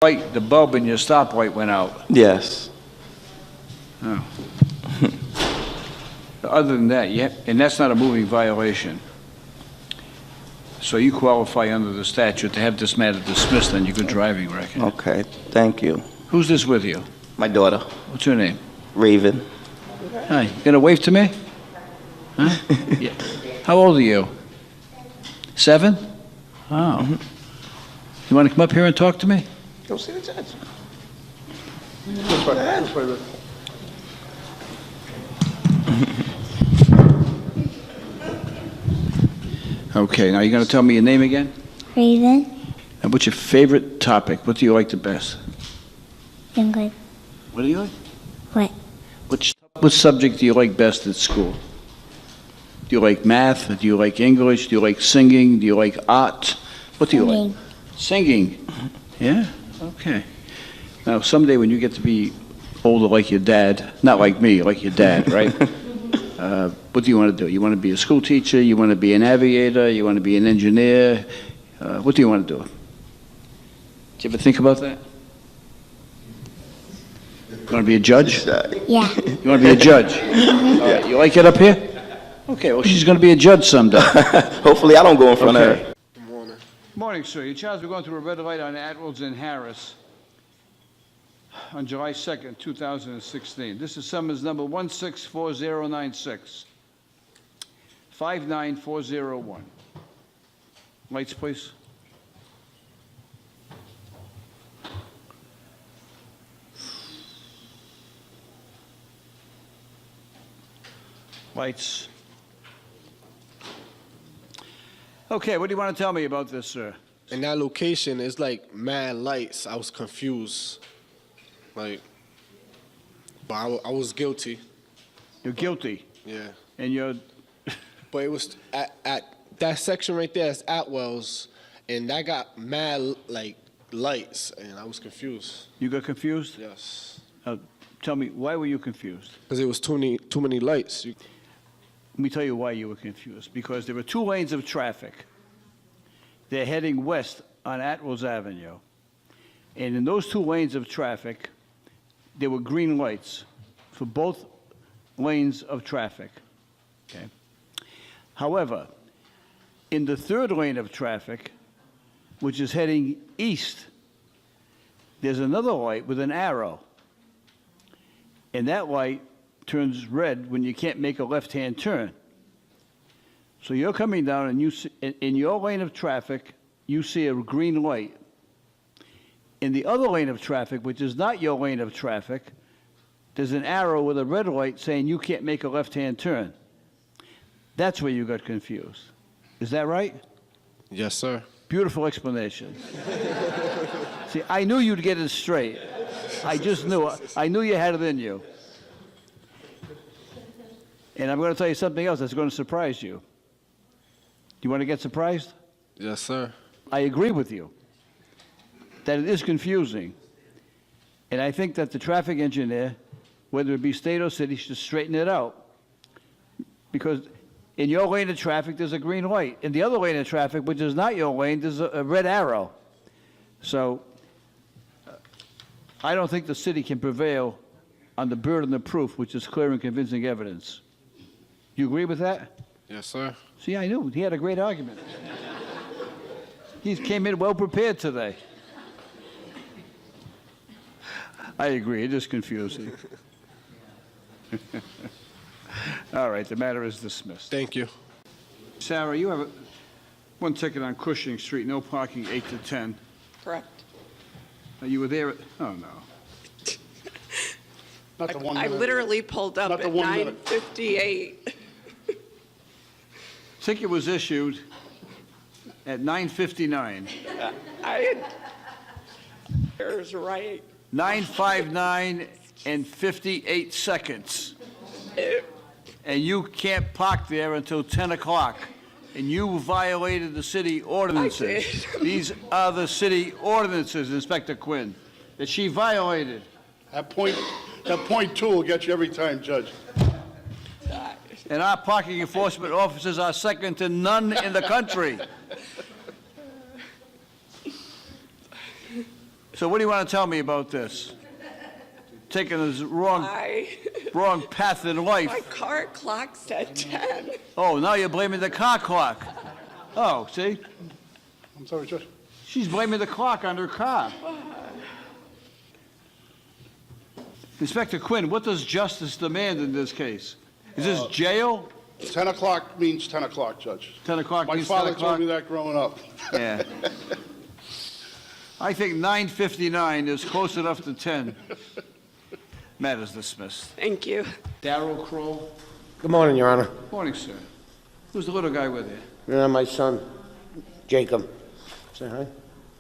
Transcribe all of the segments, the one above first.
Light, the bulb in your stoplight went out. Yes. Oh. Other than that, and that's not a moving violation. So you qualify under the statute to have this matter dismissed on your good driving record. Okay, thank you. Who's this with you? My daughter, What's her name? Raven. Hi, you gonna wave to me? Huh? Yeah. How old are you? 7? Oh. You wanna come up here and talk to me? Go see the judge. Okay, now you're gonna tell me your name again? Raven, And what's your favorite topic? What do you like the best? English, What do you like? what? What subject do you like best at school? Do you like math? Do you like English? Do you like singing? Do you like art? What do you like? Singing. Yeah? Okay. Now, someday when you get to be older like your dad, not like me, like your dad, right? What do you want to do? You want to be a school teacher? You want to be an aviator? You want to be an engineer? What do you want to do? Did you ever think about that? You want to be a judge? Yeah. You want to be a judge? All right, you like it up here? Okay, well, she's going to be a judge someday. Hopefully I don't go in front of her. Good morning. Morning, sir. Your child's been going through a red light on Atwells and Harris on July 2nd, 2016. This is summons number 164096. 59401. Lights, please. Lights. Okay, what do you want to tell me about this, sir? In that location, it's like mad lights. I was confused. Like, but I was guilty. You're guilty, Yeah. and you're... But it was at that section right there is Atwell's, and that got mad like lights, and I was confused. You got confused? Yes. Tell me, why were you confused? Because it was too many lights. Let me tell you why you were confused. Because there were 2 lanes of traffic. They're heading west on Atwells Avenue. And in those 2 lanes of traffic, there were green lights for both lanes of traffic. Okay. However, in the 3rd lane of traffic, which is heading east, there's another light with an arrow. And that light turns red when you can't make a left-hand turn. So you're coming down and you see, in your lane of traffic, you see a green light. In the other lane of traffic, which is not your lane of traffic, there's an arrow with a red light saying you can't make a left-hand turn. That's where you got confused. Is that right? Yes, sir. Beautiful explanation. See, I knew you'd get it straight. I just knew. I knew you had it in you. And I'm going to tell you something else that's going to surprise you. Do you want to get surprised? Yes, sir. I agree with you that it is confusing. And I think that the traffic engineer, whether it be state or city, should straighten it out. Because in your lane of traffic, there's a green light. In the other lane of traffic, which is not your lane, there's a red arrow. So I don't think the city can prevail on the burden of proof, which is clear and convincing evidence. You agree with that? Yes, sir. See, I knew. He had a great argument. He came in well prepared today. I agree. It is confusing. All right, the matter is dismissed. Thank you. Sarah, you have 1 ticket on Cushing Street, no parking 8 to 10. Correct. You were there at, oh, no. Not the 1 I minute. literally pulled up Not the at 1 minute. 9:58. Ticket was issued at 9:59. There's right. 9:59 and 58 seconds. And you can't park there until 10 o'clock. And you violated the city ordinances. I did. These are the city ordinances, Inspector Quinn, that she violated. That point 2 will get you every time, Judge. And our parking enforcement officers are second to none in the country. So what do you want to tell me about this? Taking the wrong path in My life. car clock said 10. Oh, now you're blaming the car clock. Oh, see? I'm sorry, Judge. She's blaming the clock on her car. Inspector Quinn, what does justice demand in this case? Is this jail? 10 o'clock means 10 o'clock, Judge. 10 o'clock My means 10 father o'clock? told me that growing up. Yeah. I think 9:59 is close enough to 10. Matter is dismissed. Thank you. Darrell Kroll. Good morning, Your Honor. Morning, sir. Who's the little guy with you? My son, Jacob. Say hi.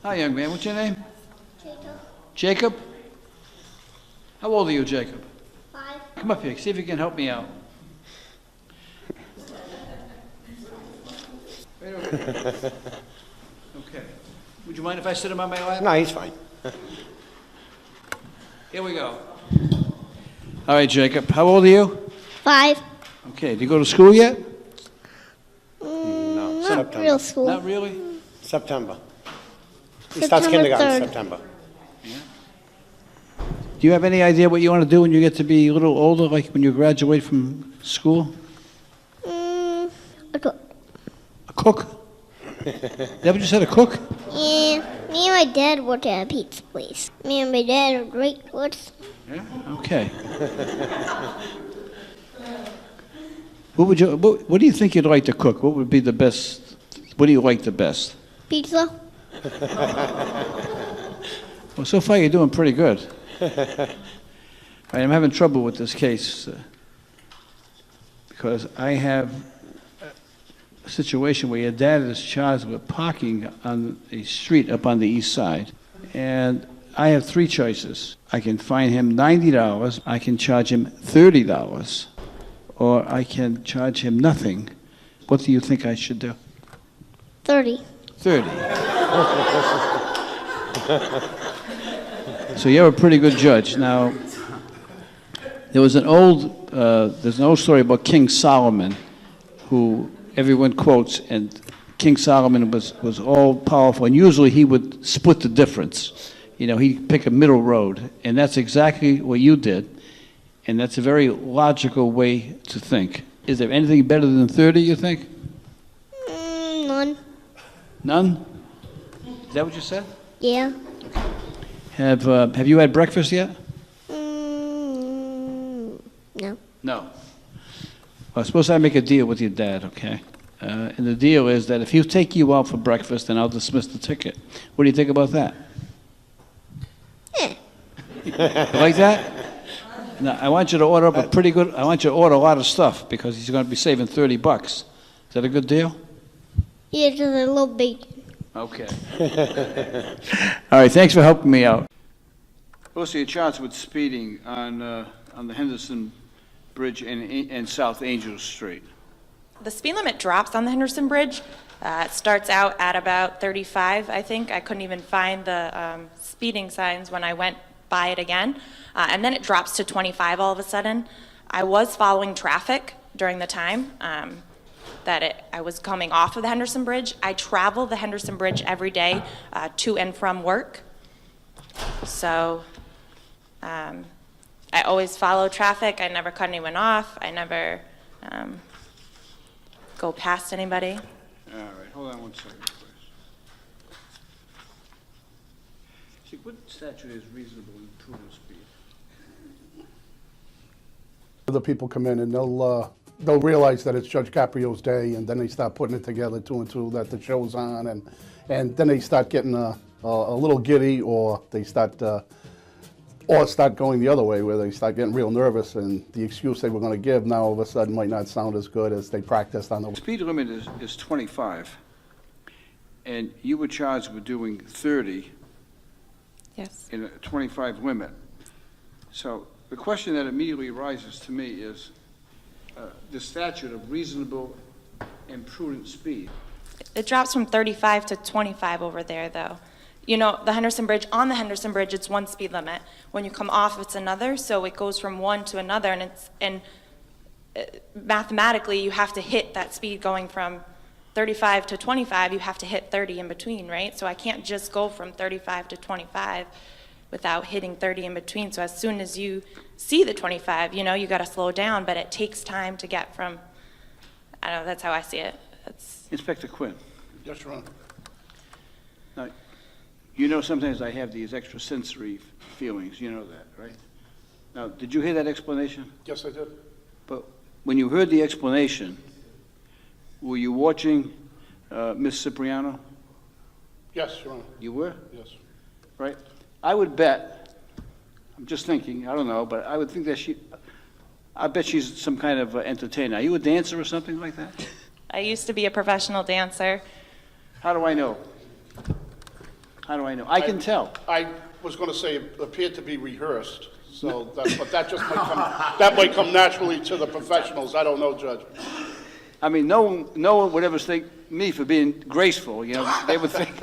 Hi, young man. What's your name? Jacob? How old are you, Jacob? 5. Come up here. See if you can help me out. Right over here. Okay. Would you mind if I sit him on my lap? No, he's fine. Here we go. All right, Jacob. How old are you? 5. Okay. Do you go to school yet? No, Not September. real school. Not really? September. He starts September kindergarten 3rd. in September. Do you have any idea what you want to do when you get to be a little older, like when you graduate from school? Okay. A cook? Is that what you said, a cook? Yeah, me and my dad worked at a pizza place. Me and my dad are great cooks. Yeah. Okay. What do you think you'd like to cook? What would be the best? What do you like the best? Pizza? Well, so far you're doing pretty good. All right, I'm having trouble with this case because I have a situation where your dad is charged with parking on a street up on the east side, and I have 3 choices. I can fine him $90, I can charge him $30, or I can charge him nothing. What do you think I should do? 30. 30. So you're a pretty good judge. Now, there's an old story about King Solomon, who everyone quotes, and King Solomon was all powerful, and usually he would split the difference. You know, he'd pick a middle road, and that's exactly what you did, and that's a very logical way to think. Is there anything better than 30, you think? None. None? Is that what you said? Yeah. Have you had breakfast yet? No. No. Well, suppose I make a deal with your dad, okay? And the deal is that if he'll take you out for breakfast, then I'll dismiss the ticket. What do you think about that? Eh. You like that? Now, I want you to order up I want you to order a lot of stuff because he's going to be saving $30. Is that a good deal? Yeah, just a little bacon. Okay. All right, thanks for helping me out. Also, you're charged with speeding on the Henderson Bridge and South Angel Street. The speed limit drops on the Henderson Bridge. It starts out at about 35, I think. I couldn't even find the speeding signs when I went by it again. And then it drops to 25 all of a sudden. I was following traffic during the time I was coming off of the Henderson Bridge. I travel the Henderson Bridge every day to and from work. So I always follow traffic. I never cut anyone off. I never go past anybody. All right, hold on one second, please. See, what statute is reasonable in improving speed? Other people come in and they'll realize that it's Judge Caprio's day, and then they start putting it together 2 and 2 that the show's on, and then they start getting a little giddy, or they start going the other way, where they start getting real nervous, and the excuse they were going to give now all of a sudden might not sound as good as they practiced on the. Speed limit is 25, and you were charged with doing 30 Yes. in a 25 limit. So the question that immediately arises to me is the statute of reasonable and prudent speed. It drops from 35 to 25 over there, though. You know, on the Henderson Bridge, it's one speed limit. When you come off, it's another, so it goes from one to another, and mathematically, you have to hit that speed going from 35 to 25, you have to hit 30 in between, right? So I can't just go from 35 to 25 without hitting 30 in between. So as soon as you see the 25, you know, you got to slow down, but it takes time to get from, I don't know, that's how I see it. That's... Inspector Quinn, Yes, Your Honor. now, you know sometimes I have these extrasensory feelings, you know that, right? Now, did you hear that explanation? Yes, I did. But when you heard the explanation, were you watching Ms. Cipriano? Yes, Your Honor. You were, Yes. right? I would bet, I'm just thinking, I don't know, but I would think that I bet she's some kind of entertainer. Are you a dancer or something like that? I used to be a professional dancer. How do I know? How do I know? I can tell. I was going to say it appeared to be rehearsed, so but that just might come naturally to the professionals. I don't know, Judge. I mean, no one would ever think me for being graceful, you know, they would think.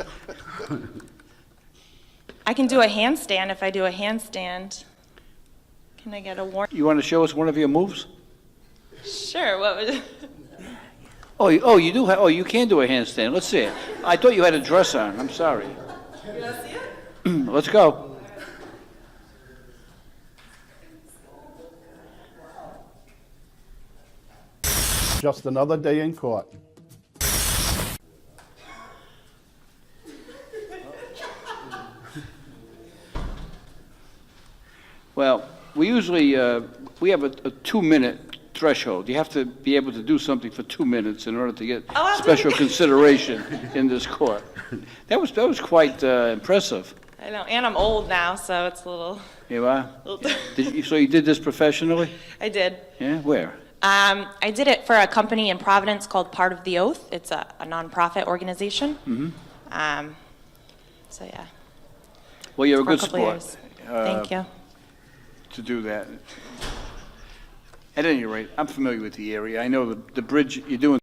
I can do a handstand if I do a handstand. Can I get a warning? You want to show us one of your moves? Sure, what would... You do have, you can do a handstand. Let's see it. I thought you had a dress on. I'm sorry. You want to see it? Let's go. Just another day in court. Well, we usually, we have a 2-minute threshold. You have to be able to do something for 2 minutes in order to get special consideration in this court. That was quite impressive. I know, and I'm old now, so it's a little... You are? So you did this professionally? I did. Yeah, where? I did it for a company in Providence called Part of the Oath. It's a nonprofit organization. Mm-hmm. So yeah. Well, you're a For good couple sport. years. Thank you. To do that. At any rate, I'm familiar with the area. I know the bridge, you're doing